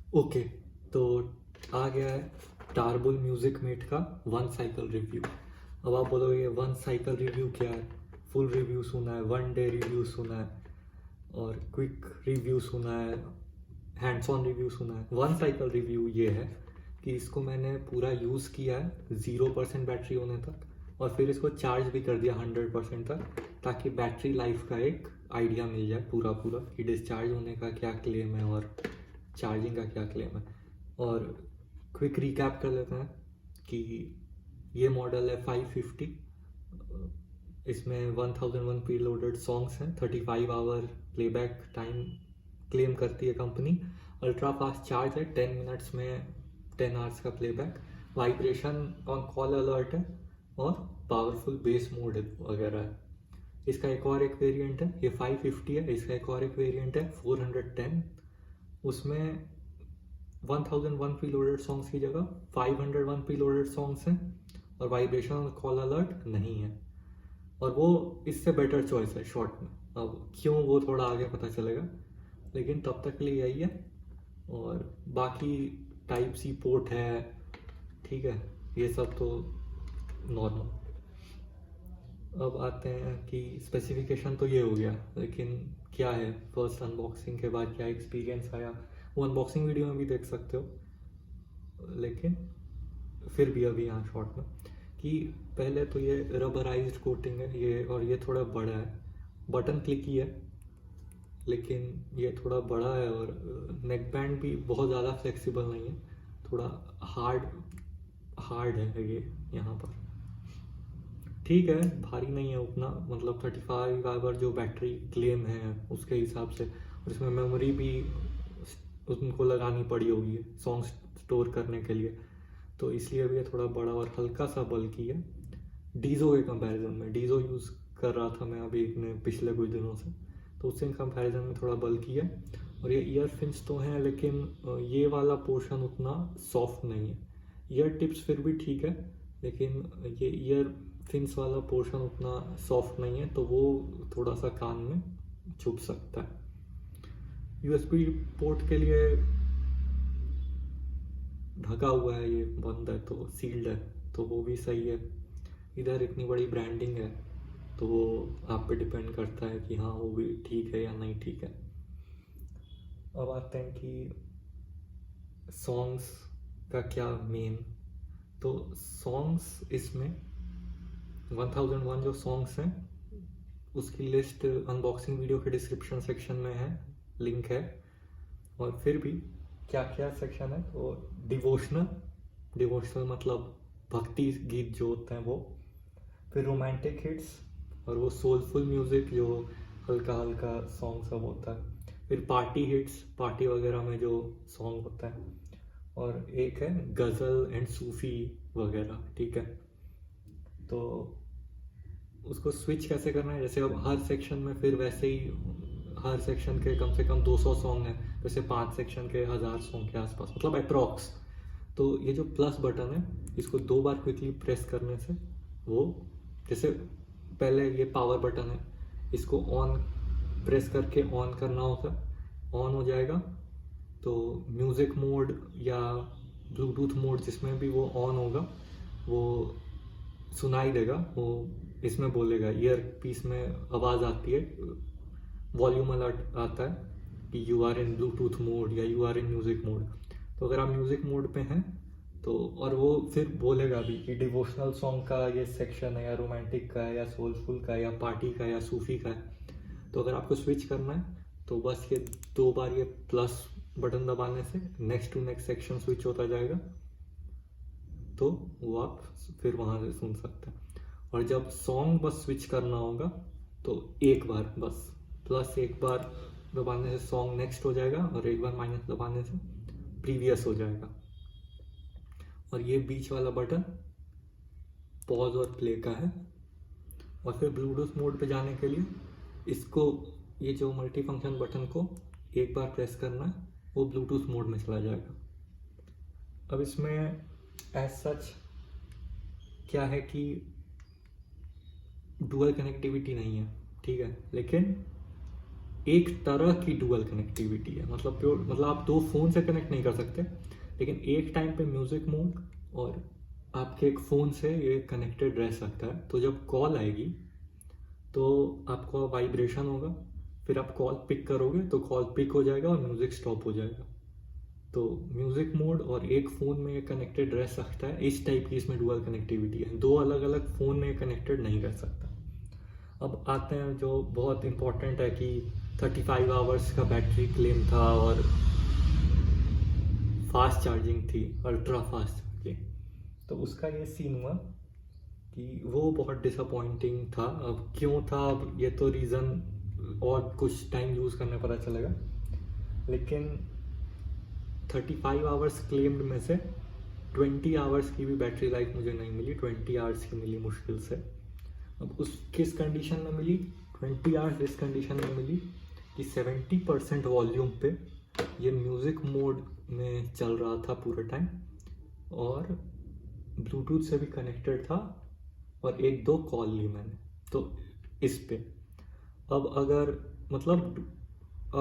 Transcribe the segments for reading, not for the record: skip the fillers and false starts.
Okay, तो आ गया है टारबुल म्यूजिक मेट का वन साइकिल रिव्यू। अब आप बोलोगे वन साइकिल रिव्यू क्या है? फुल रिव्यू सुना है, वन डे रिव्यू सुना है, और क्विक रिव्यू सुना है, हैंड्स ऑन रिव्यू सुना है। वन साइकिल रिव्यू ये है कि इसको मैंने पूरा यूज़ किया है 0% बैटरी होने तक, और फिर इसको चार्ज भी कर दिया 100% तक, ताकि बैटरी लाइफ का एक आइडिया मिल जाए पूरा पूरा कि डिस्चार्ज होने का क्या क्लेम है और चार्जिंग का क्या क्लेम है। और क्विक रिकैप कर लेते हैं कि ये मॉडल है 550। इसमें 1001 प्रीलोडेड सॉन्ग्स हैं, 35 आवर प्लेबैक टाइम क्लेम करती है कंपनी। अल्ट्रा फास्ट चार्ज है, 10 मिनट्स में 10 आवर्स का playback. Vibration on call alert है, और पावरफुल बेस मोड वगैरह है। इसका एक और एक वेरिएंट है, ये 550 है, इसका एक और एक वेरिएंट है 410। उसमें 1001 प्रीलोडेड सॉन्ग्स की जगह 501 प्रीलोडेड सॉन्ग्स हैं, और वाइब्रेशन ऑन कॉल अलर्ट नहीं है। और वो इससे बेटर चॉइस है शॉर्ट में। अब क्यों, वो थोड़ा आगे पता चलेगा, लेकिन तब तक के लिए यही है। और बाकी टाइप सी पोर्ट है, ठीक है, ये सब तो नॉर्मल। अब आते हैं कि स्पेसिफिकेशन तो ये हो गया, लेकिन क्या है फर्स्ट अनबॉक्सिंग के बाद क्या एक्सपीरियंस आया, वो अनबॉक्सिंग वीडियो में भी देख सकते हो। लेकिन फिर भी अभी यहाँ शॉर्ट में कि पहले तो ये रबराइज्ड कोटिंग है ये, और ये थोड़ा बड़ा है। बटन क्लिक ही है, लेकिन ये थोड़ा बड़ा है, और नेक बैंड भी बहुत ज़्यादा फ्लेक्सिबल नहीं है, थोड़ा हार्ड हार्ड है ये यहाँ पर। ठीक है, भारी नहीं है उतना, मतलब 35 आवर जो बैटरी क्लेम है उसके हिसाब से। और इसमें मेमोरी भी उनको लगानी पड़ी होगी सॉन्ग स्टोर करने के लिए, तो इसलिए भी ये थोड़ा बड़ा और हल्का सा बल्कि है डीजो के कंपैरिजन में। डीजो यूज़ कर रहा था मैं अभी पिछले कुछ दिनों से, तो उससे कंपैरिजन में थोड़ा बल्कि है। और ये ईयर फिन्स तो हैं, लेकिन ये वाला पोर्शन उतना सॉफ्ट नहीं है। ईयर टिप्स फिर भी ठीक है, लेकिन ये ईयर फिन्स वाला पोर्शन उतना सॉफ्ट नहीं है, तो वो थोड़ा सा कान में चुभ सकता है। यूएसबी पोर्ट के लिए ढका हुआ है, ये बंद है तो सील्ड है, तो वो भी सही है। इधर इतनी बड़ी ब्रांडिंग है, तो वो आप पे डिपेंड करता है कि हाँ वो भी ठीक है या नहीं ठीक है। अब आते हैं कि सॉन्ग्स का क्या मेन। तो सॉन्ग्स इसमें 1001 जो सॉन्ग्स हैं उसकी लिस्ट अनबॉक्सिंग वीडियो के डिस्क्रिप्शन सेक्शन में है, लिंक है। और फिर भी क्या क्या सेक्शन है, तो डिवोशनल मतलब भक्ति गीत जो होते हैं वो, फिर रोमांटिक हिट्स, और वो सोलफुल म्यूज़िक जो हल्का हल्का सॉन्ग सब होता है, फिर पार्टी हिट्स, पार्टी वगैरह में जो सॉन्ग होता है, और एक है गज़ल एंड सूफ़ी वगैरह, ठीक है। तो उसको स्विच कैसे करना है, जैसे अब हर सेक्शन में फिर वैसे ही हर सेक्शन के कम से कम 200 सॉन्ग हैं, जैसे 5 सेक्शन के 1000 सॉन्ग के आसपास, मतलब अप्रॉक्स। तो ये जो प्लस बटन है, इसको 2 बार क्विकली प्रेस करने से वो, जैसे पहले ये पावर बटन है, इसको ऑन प्रेस करके ऑन करना होता है, ऑन हो जाएगा। तो म्यूज़िक मोड या ब्लूटूथ मोड जिसमें भी वो ऑन होगा, वो सुनाई देगा, वो इसमें बोलेगा, ईयर पीस में आवाज़ आती है, वॉल्यूम अलर्ट आता है कि you are in Bluetooth mode या you are in music mode. तो अगर आप म्यूज़िक मोड पे हैं तो, और वो फिर बोलेगा भी कि डिवोशनल सॉन्ग का ये सेक्शन है, या रोमांटिक का है, या सोलफुल का है, या पार्टी का है, या सूफी का है। तो अगर आपको स्विच करना है तो बस ये 2 बार ये प्लस बटन दबाने से next to next section switch होता जाएगा, तो वो आप फिर वहाँ से सुन सकते हैं। और जब सॉन्ग बस स्विच करना होगा तो एक बार बस प्लस एक बार दबाने से सॉन्ग नेक्स्ट हो जाएगा, और एक बार माइनस दबाने से प्रीवियस हो जाएगा। और ये बीच वाला बटन पॉज और प्ले का है। और फिर ब्लूटूथ मोड पे जाने के लिए इसको, ये जो मल्टी फंक्शन बटन को एक बार प्रेस करना है, वो ब्लूटूथ मोड में चला जाएगा। अब इसमें एज सच क्या है कि डुअल कनेक्टिविटी नहीं है, ठीक है, लेकिन एक तरह की डुअल कनेक्टिविटी है, मतलब प्योर, मतलब आप दो फ़ोन से कनेक्ट नहीं कर सकते, लेकिन एक टाइम पे म्यूज़िक मोड और आपके एक फ़ोन से ये कनेक्टेड रह सकता है। तो जब कॉल आएगी तो आपको वाइब्रेशन होगा, फिर आप कॉल पिक करोगे तो कॉल पिक हो जाएगा और म्यूज़िक स्टॉप हो जाएगा। तो म्यूज़िक मोड और एक फ़ोन में कनेक्टेड रह सकता है, इस टाइप की इसमें डुअल कनेक्टिविटी है। दो अलग अलग फ़ोन में कनेक्टेड नहीं रह सकता। अब आते हैं जो बहुत इम्पोर्टेंट है कि 35 आवर्स का बैटरी क्लेम था और फास्ट चार्जिंग थी, अल्ट्रा फास्ट चार्जिंग। तो उसका ये सीन हुआ कि वो बहुत डिसअपॉइंटिंग था। अब क्यों था, अब ये तो रीज़न और कुछ टाइम यूज़ करने पता चलेगा, लेकिन 35 आवर्स क्लेम्ड में से 20 आवर्स की भी बैटरी लाइफ मुझे नहीं मिली, 20 आवर्स की मिली मुश्किल से। अब उस किस कंडीशन में मिली, 20 आवर्स इस कंडीशन में मिली कि 70% वॉल्यूम पे ये म्यूज़िक मोड में चल रहा था पूरा टाइम और ब्लूटूथ से भी कनेक्टेड था और एक दो कॉल ली मैंने तो इस पे। अब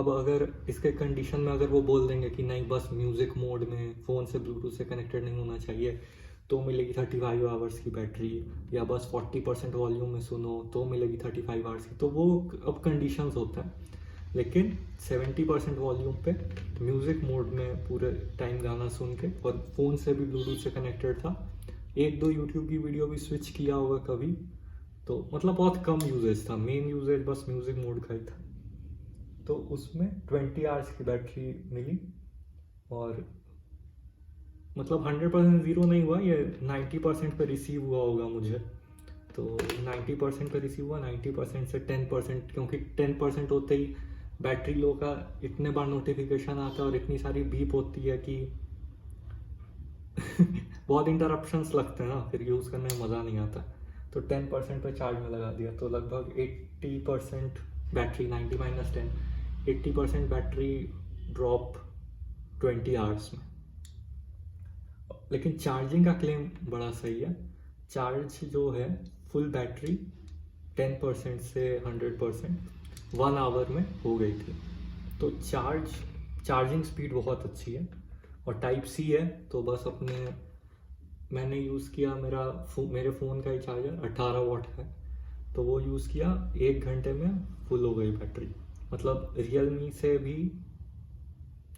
अगर इसके कंडीशन में अगर वो बोल देंगे कि नहीं बस म्यूज़िक मोड में फ़ोन से ब्लूटूथ से कनेक्टेड नहीं होना चाहिए तो मिलेगी 35 आवर्स की बैटरी, या बस 40% वॉल्यूम में सुनो तो मिलेगी 35 आवर्स की, तो वो अब कंडीशंस होता है। लेकिन 70% वॉल्यूम पे म्यूज़िक मोड में पूरे टाइम गाना सुन के और फ़ोन से भी ब्लूटूथ से कनेक्टेड था, एक दो यूट्यूब की वीडियो भी स्विच किया होगा कभी, तो मतलब बहुत कम यूजेज था, मेन यूजेज बस म्यूज़िक मोड का ही था। तो उसमें 20 आवर्स की बैटरी मिली और मतलब 100% ज़ीरो नहीं हुआ, ये 90% पे रिसीव हुआ होगा मुझे। तो 90% पे रिसीव हुआ, 90% से 10%, क्योंकि 10% होते ही बैटरी लो का इतने बार नोटिफिकेशन आता है और इतनी सारी बीप होती है कि बहुत इंटरप्शंस लगते हैं ना, फिर यूज़ करने में मज़ा नहीं आता। तो 10% पे चार्ज में लगा दिया, तो लगभग 80% battery, 90 minus 10, 80% battery drop 20 hours में। लेकिन चार्जिंग का क्लेम बड़ा सही है। चार्ज जो है फुल बैटरी 10% से 100% 1 आवर में हो गई थी। तो चार्जिंग स्पीड बहुत अच्छी है और टाइप सी है, तो बस मैंने यूज़ किया मेरे फ़ोन का ही चार्जर 18 वाट है, तो वो यूज़ किया 1 घंटे में फुल हो गई बैटरी। मतलब रियलमी से भी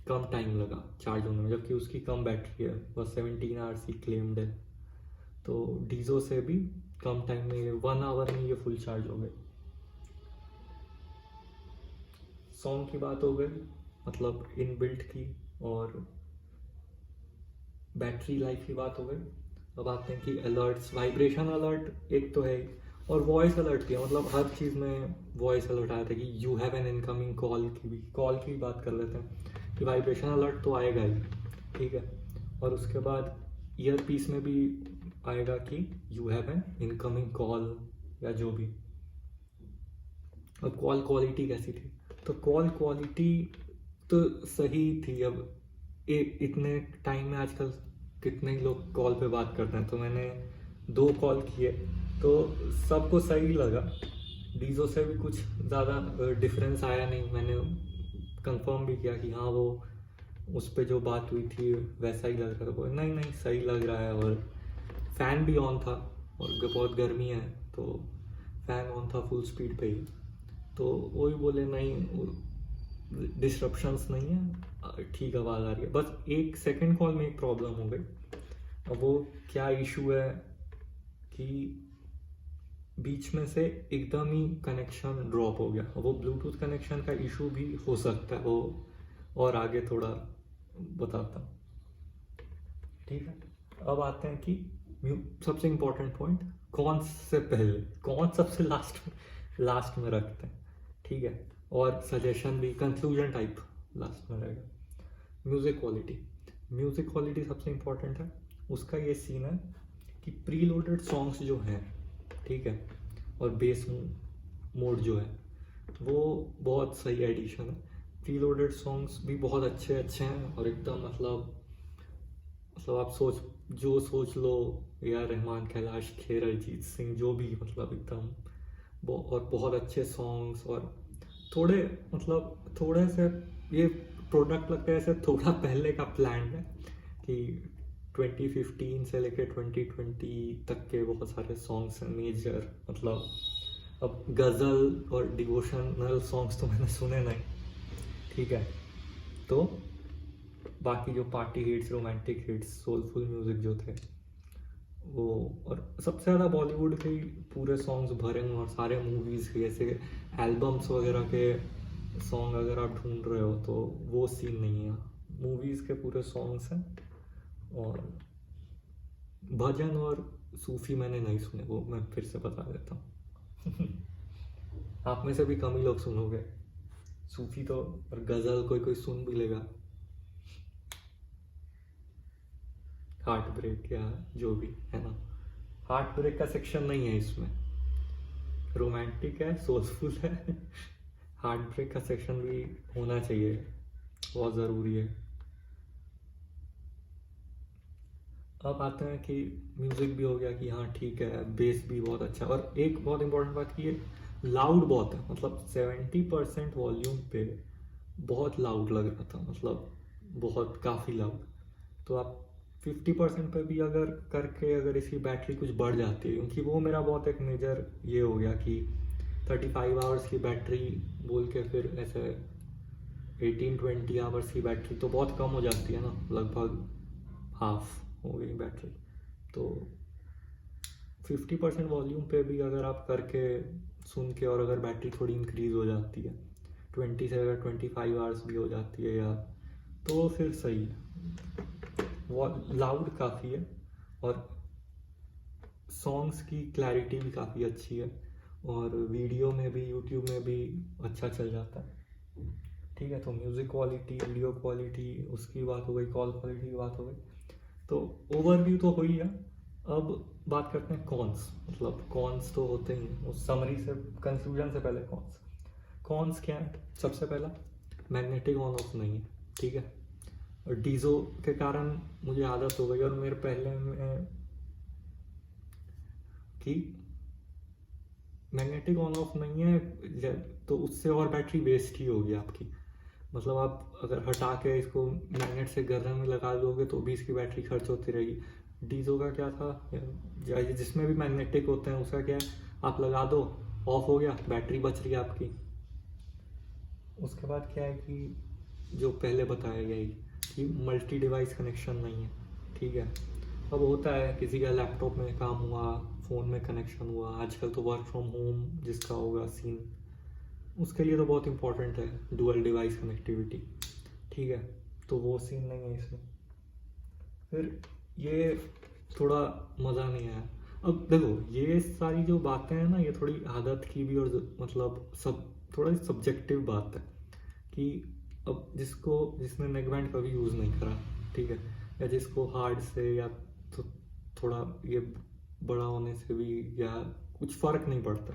कम टाइम लगा चार्ज होने में, जबकि उसकी कम बैटरी है, बस 17 आवर्स की क्लेम्ड है। तो डीजो से भी कम टाइम में 1 आवर में ये फुल चार्ज हो गई। सॉन्ग की बात हो गई, मतलब इन बिल्ट की, और बैटरी लाइफ की बात हो गई। अब आते हैं कि अलर्ट्स, वाइब्रेशन अलर्ट एक तो है और वॉइस अलर्ट भी है, मतलब हर चीज़ में वॉइस अलर्ट आया था कि you have an incoming call की बात कर लेते हैं कि वाइब्रेशन अलर्ट तो आएगा ही, ठीक है। और उसके बाद ईयर पीस में भी आएगा कि you have an incoming call या जो भी। अब कॉल क्वालिटी कैसी थी, तो कॉल क्वालिटी तो सही थी। अब इतने टाइम में आजकल कितने ही लोग कॉल पे बात करते हैं, तो मैंने 2 कॉल किए तो सबको सही लगा। डीजो से भी कुछ ज़्यादा डिफरेंस आया नहीं, मैंने कंफर्म भी किया कि हाँ वो उस पर जो बात हुई थी वैसा ही लग रहा था, नहीं सही लग रहा है। और फ़ैन भी ऑन था और बहुत गर्मी है तो फ़ैन ऑन था फुल स्पीड पे ही, तो वही बोले नहीं डिस्ट्रप्शंस नहीं है, ठीक आवाज़ आ रही है। बस एक सेकंड कॉल में एक प्रॉब्लम हो गई। अब वो क्या इशू है कि बीच में से एकदम ही कनेक्शन ड्रॉप हो गया। वो ब्लूटूथ कनेक्शन का इशू भी हो सकता है, वो और आगे थोड़ा बताता हूँ, ठीक है। अब आते हैं कि सबसे इम्पोर्टेंट पॉइंट, कौन से पहले कौन सबसे लास्ट में रखते हैं, ठीक है। और सजेशन भी कंक्लूजन टाइप लास्ट में रहेगा। म्यूज़िक क्वालिटी सबसे इम्पोर्टेंट है। उसका ये सीन है कि प्री लोडेड सॉन्ग्स जो हैं, ठीक है, और बेस मोड जो है वो बहुत सही एडिशन है। प्री लोडेड सॉन्ग्स भी बहुत अच्छे हैं और एकदम मतलब आप सोच लो या रहमान, कैलाश खेर, अरिजीत सिंह, जो भी, मतलब एकदम और बहुत अच्छे सॉन्ग्स और थोड़े मतलब थोड़े से ये प्रोडक्ट लगता है ऐसे थोड़ा पहले का प्लान है कि 2015 से लेके 2020 तक के बहुत सारे सॉन्ग्स हैं मेजर, मतलब अब गज़ल और डिवोशनल सॉन्ग्स तो मैंने सुने नहीं, ठीक है। तो बाकी जो party hits, romantic hits, soulful music जो थे वो, और सबसे ज़्यादा बॉलीवुड के ही पूरे सॉन्ग्स भरे हुए, और सारे मूवीज़ के ऐसे एल्बम्स वगैरह के सॉन्ग अगर आप ढूंढ रहे हो तो वो सीन नहीं है। मूवीज़ के पूरे सॉन्ग्स हैं, और भजन और सूफी मैंने नहीं सुने, वो मैं फिर से बता देता हूँ। आप में से भी कम ही लोग सुनोगे सूफी तो, और गज़ल कोई कोई सुन भी लेगा, हार्ट ब्रेक या जो भी है ना। हार्ट ब्रेक का सेक्शन नहीं है इसमें, रोमांटिक है, सोलफुल है। हार्ट ब्रेक का सेक्शन भी होना चाहिए, बहुत ज़रूरी है। अब आते हैं कि म्यूज़िक भी हो गया कि हाँ ठीक है, बेस भी बहुत अच्छा, और एक बहुत इंपॉर्टेंट बात कि ये लाउड बहुत है, मतलब 70% वॉल्यूम पे बहुत लाउड लग रहा था, मतलब बहुत काफ़ी लाउड। तो आप 50% पे भी अगर करके अगर इसकी बैटरी कुछ बढ़ जाती है, क्योंकि वो मेरा बहुत एक मेजर ये हो गया कि 35 आवर्स की बैटरी बोल के फिर ऐसे 18-20 आवर्स की बैटरी तो बहुत कम हो जाती है ना, लगभग हाफ हो गई बैटरी। तो 50% वॉल्यूम पे भी अगर आप करके सुन के, और अगर बैटरी थोड़ी इंक्रीज हो जाती है 20 से अगर 25 आवर्स भी हो जाती है या, तो फिर सही है। वो लाउड काफ़ी है, और सॉन्ग्स की क्लैरिटी भी काफ़ी अच्छी है, और वीडियो में भी यूट्यूब में भी अच्छा चल जाता है, ठीक है। तो म्यूज़िक क्वालिटी, वीडियो क्वालिटी, उसकी बात हो गई, कॉल क्वालिटी की बात हो गई, तो ओवरव्यू तो हो ही है। अब बात करते हैं कॉन्स, मतलब कॉन्स तो होते ही हैं, उस समरी से, कंक्लूजन से पहले कॉन्स। कॉन्स क्या है? सबसे पहला, मैग्नेटिक ऑन ऑफ नहीं है, ठीक है। और डीजो के कारण मुझे आदत हो गई, और मेरे पहले में कि मैग्नेटिक ऑन ऑफ नहीं है तो उससे और बैटरी वेस्ट ही होगी आपकी, मतलब आप अगर हटा के इसको मैग्नेट से गर्दन में लगा दोगे तो भी इसकी बैटरी खर्च होती रहेगी। डीजो का क्या था, जिसमें भी मैग्नेटिक होते हैं उसका क्या है, आप लगा दो, ऑफ हो गया, बैटरी बच रही है आपकी। उसके बाद क्या है कि जो पहले बताया गया ही कि मल्टी डिवाइस कनेक्शन नहीं है, ठीक है। अब होता है किसी का लैपटॉप में काम हुआ, फ़ोन में कनेक्शन हुआ, आजकल तो वर्क फ्रॉम होम जिसका होगा सीन, उसके लिए तो बहुत इंपॉर्टेंट है डुअल डिवाइस कनेक्टिविटी, ठीक है। तो वो सीन नहीं है इसमें, फिर ये थोड़ा मज़ा नहीं आया। अब देखो ये सारी जो बातें हैं ना, ये थोड़ी आदत की भी, और मतलब सब थोड़ा सब्जेक्टिव बात है कि अब जिसने नेकबैंड कभी यूज़ नहीं करा, ठीक है, या जिसको हार्ड से या तो थोड़ा ये बड़ा होने से भी या कुछ फ़र्क नहीं पड़ता,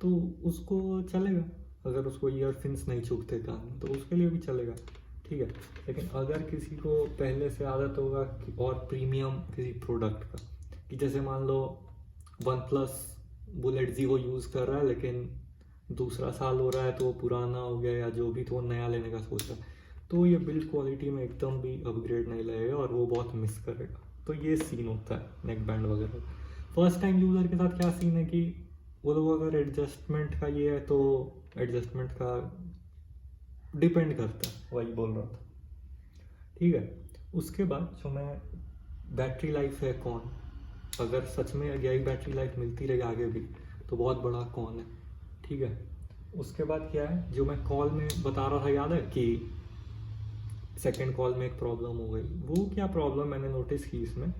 तो उसको चलेगा। अगर उसको ईयरफिन्स नहीं चुभते कान में तो उसके लिए भी चलेगा, ठीक है। लेकिन अगर किसी को पहले से आदत होगा और प्रीमियम किसी प्रोडक्ट का, कि जैसे मान लो वन प्लस बुलेट जी वो यूज़ कर रहा है, लेकिन दूसरा साल हो रहा है तो वो पुराना हो गया या जो भी, तो वो नया लेने का सोच रहा है, तो ये बिल्ड क्वालिटी में एकदम भी अपग्रेड नहीं लगेगा और वो बहुत मिस करेगा। तो ये सीन होता है नेक बैंड वगैरह। फर्स्ट टाइम यूज़र के साथ क्या सीन है कि वो लोग अगर एडजस्टमेंट का ये है तो एडजस्टमेंट का डिपेंड करता है, वही बोल रहा था, ठीक है। उसके बाद जो मैं बैटरी लाइफ है कौन, अगर सच में यही बैटरी लाइफ मिलती रही आगे भी तो बहुत बड़ा कौन है, ठीक है। उसके बाद क्या है, जो मैं कॉल में बता रहा था याद है कि सेकंड कॉल में एक प्रॉब्लम हो गई, वो क्या प्रॉब्लम मैंने नोटिस की इसमें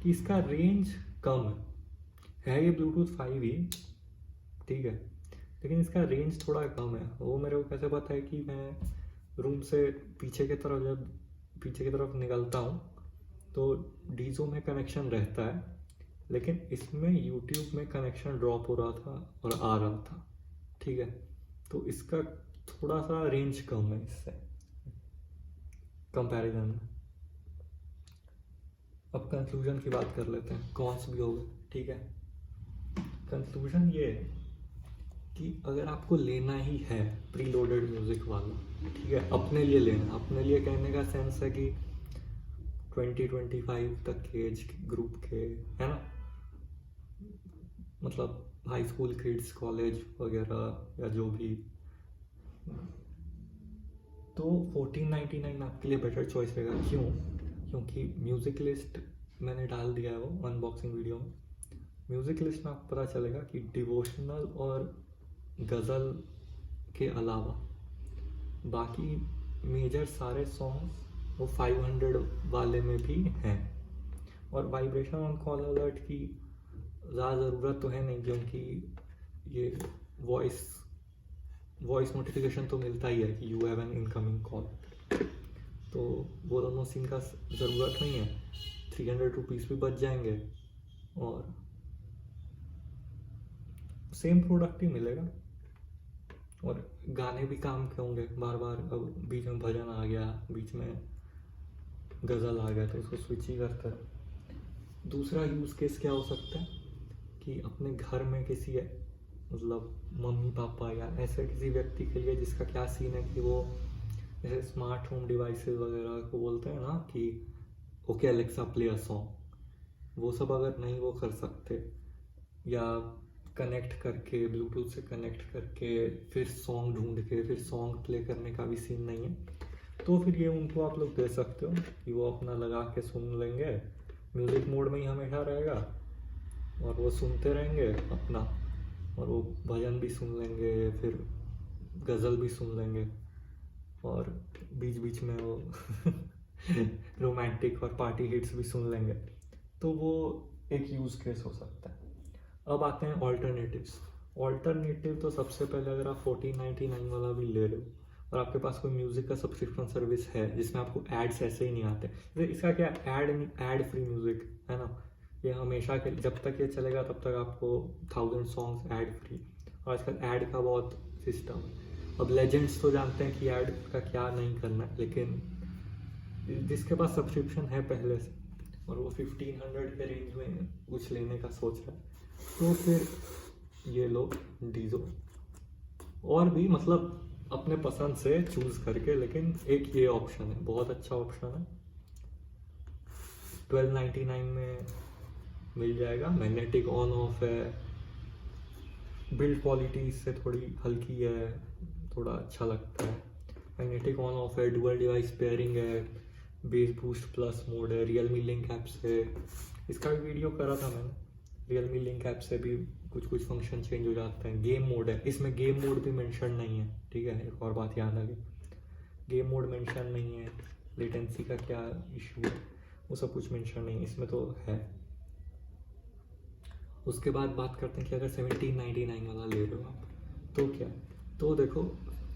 कि इसका रेंज कम है ये ब्लूटूथ 5 ही, ठीक है, लेकिन इसका रेंज थोड़ा कम है। वो मेरे को कैसे पता है कि मैं रूम से पीछे की तरफ जब पीछे की तरफ निकलता हूँ तो डीजो में कनेक्शन रहता है, लेकिन इसमें यूट्यूब में कनेक्शन ड्रॉप हो रहा था और आ रहा था, ठीक है। तो इसका थोड़ा सा रेंज कम है इससे कंपैरिजन में। अब कंक्लूजन की बात कर लेते हैं, कॉन्स भी हो गए, ठीक है। कंक्लूजन ये है कि अगर आपको लेना ही है प्री लोडेड म्यूज़िक वाला, ठीक है, अपने लिए लेना, अपने लिए कहने का सेंस है कि 20-25 तक के एज ग्रुप के, है ना, मतलब हाई स्कूल किड्स, कॉलेज वगैरह या जो भी, तो 1499 आपके लिए बेटर चॉइस रहेगा। क्यों? क्योंकि म्यूज़िक लिस्ट मैंने डाल दिया है वो अनबॉक्सिंग वीडियो में। म्यूज़िक लिस्ट में आपको पता चलेगा कि डिवोशनल और गज़ल के अलावा बाकी मेजर सारे सॉन्ग्स वो 500 वाले में भी हैं। और वाइब्रेशन ऑन कॉल अलर्ट की ज़्यादा ज़रूरत तो है नहीं, क्योंकि ये वॉइस नोटिफिकेशन तो मिलता ही है कि you have an incoming call, तो वो दोनों सीन का ज़रूरत नहीं है। 300 रुपीज़ भी बच जाएंगे और सेम प्रोडक्ट ही मिलेगा, और गाने भी काम के होंगे बार बार। अब बीच में भजन आ गया, बीच में गज़ल आ गया, तो उसको स्विच ही करते रहो। दूसरा यूज़ केस क्या हो सकता है कि अपने घर में किसी मतलब मम्मी पापा या ऐसे किसी व्यक्ति के लिए जिसका क्या सीन है कि वो जैसे स्मार्ट होम डिवाइसेस वगैरह को बोलते हैं ना कि okay Alexa play a song, वो सब अगर नहीं वो कर सकते, या कनेक्ट करके ब्लूटूथ से कनेक्ट करके फिर सॉन्ग ढूंढ के फिर सॉन्ग प्ले करने का भी सीन नहीं है, तो फिर ये उनको आप लोग दे सकते हो कि वो अपना लगा के सुन लेंगे, म्यूज़िक मोड में ही हमेशा रहेगा और वो सुनते रहेंगे अपना, और वो भजन भी सुन लेंगे, फिर गज़ल भी सुन लेंगे, और बीच बीच में वो रोमांटिक और पार्टी हिट्स भी सुन लेंगे। तो वो एक यूज़ केस हो सकता है। अब आते हैं ऑल्टरनेटिव्स। ऑल्टरनेटिव तो सबसे पहले अगर आप 1499 वाला भी ले रहे हो और आपके पास कोई म्यूज़िक का सब्सक्रिप्शन सर्विस है जिसमें आपको एड्स ऐसे ही नहीं आते, जैसे इसका क्या एड फ्री म्यूज़िक है ना, ये हमेशा के जब तक ये चलेगा तब तक आपको 1000 सॉन्ग्स ऐड फ्री, और आजकल ऐड का बहुत सिस्टम है। अब लेजेंड्स तो जानते हैं कि ऐड का क्या नहीं करना है, लेकिन जिसके पास सब्सक्रिप्शन है पहले से और वो 1500 के रेंज में कुछ लेने का सोच रहा है, तो फिर ये लो डीजो, और भी मतलब अपने पसंद से चूज़ करके, लेकिन एक ये ऑप्शन है, बहुत अच्छा ऑप्शन है, 1299 में मिल जाएगा। मैग्नेटिक ऑन ऑफ है, बिल्ड क्वालिटी इससे थोड़ी हल्की है, थोड़ा अच्छा लगता है। मैग्नेटिक ऑन ऑफ है, डुअल डिवाइस पेयरिंग है, बेस बूस्ट प्लस मोड है, रियलमी लिंक ऐप से, इसका भी वीडियो करा था मैंने, रियलमी लिंक ऐप से भी कुछ कुछ फंक्शन चेंज हो जाते हैं। गेम मोड है, इसमें गेम मोड भी मेंशन नहीं है, ठीक है, एक और बात याद आ गई, गेम मोड मेंशन नहीं है, लेटेंसी का क्या इशू है वो सब कुछ मेंशन नहीं है, इसमें तो है। उसके बाद बात करते हैं कि अगर 1799 वाला ले रहे हो आप तो क्या, तो देखो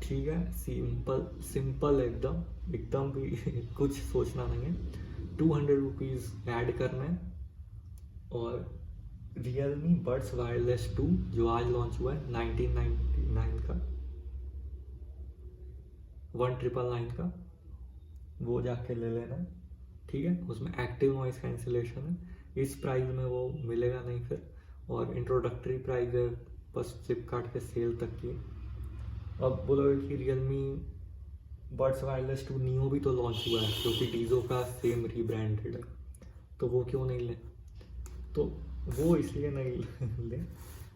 ठीक है, सिंपल एकदम भी कुछ सोचना नहीं है। 200 रुपीज़ ऐड करना है और रियलमी बड्स वायरलेस 2 जो आज लॉन्च हुआ है 1999 का, 1999 का, वो जाके ले लेना है, ठीक है। उसमें एक्टिव नॉइस कैंसिलेशन है, इस प्राइस में वो मिलेगा नहीं फिर, और इंट्रोडक्टरी प्राइस है बस फ्लिपकार्ट के सेल तक की। अब बोलोगे कि रियलमी बड्स वायरलेस 2 नियो भी तो लॉन्च हुआ है जो कि डीजो का सेम रीब्रांडेड है, तो वो क्यों नहीं लें, तो वो इसलिए नहीं लें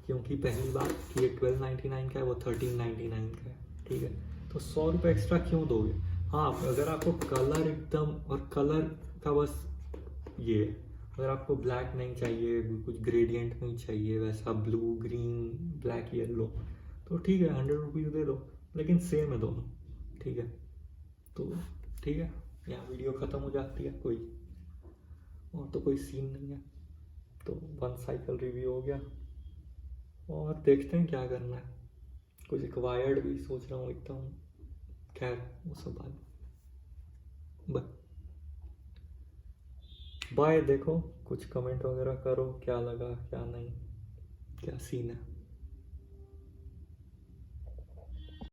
क्योंकि पहली बात कि ये 1299 का है, वो 1399 का है, ठीक है, तो 100 रुपये एक्स्ट्रा क्यों दोगे। हाँ, अगर आपको कलर एकदम, और कलर का बस ये, अगर आपको ब्लैक नहीं चाहिए, कुछ ग्रेडियंट नहीं चाहिए वैसा, ब्लू ग्रीन ब्लैक येलो, तो ठीक है 100 रुपीज़ दे दो, लेकिन सेम है दोनों, ठीक है। तो ठीक है, यहाँ वीडियो ख़त्म हो जाती है, कोई और तो कोई सीन नहीं है, तो 1 साइकिल रिव्यू हो गया, और देखते हैं क्या करना है। कुछ एक वायर्ड भी सोच रहा हूँ एकदम, खैर वो सब बात, बाय। देखो कुछ कमेंट वगैरह करो, क्या लगा क्या नहीं, क्या सीन है।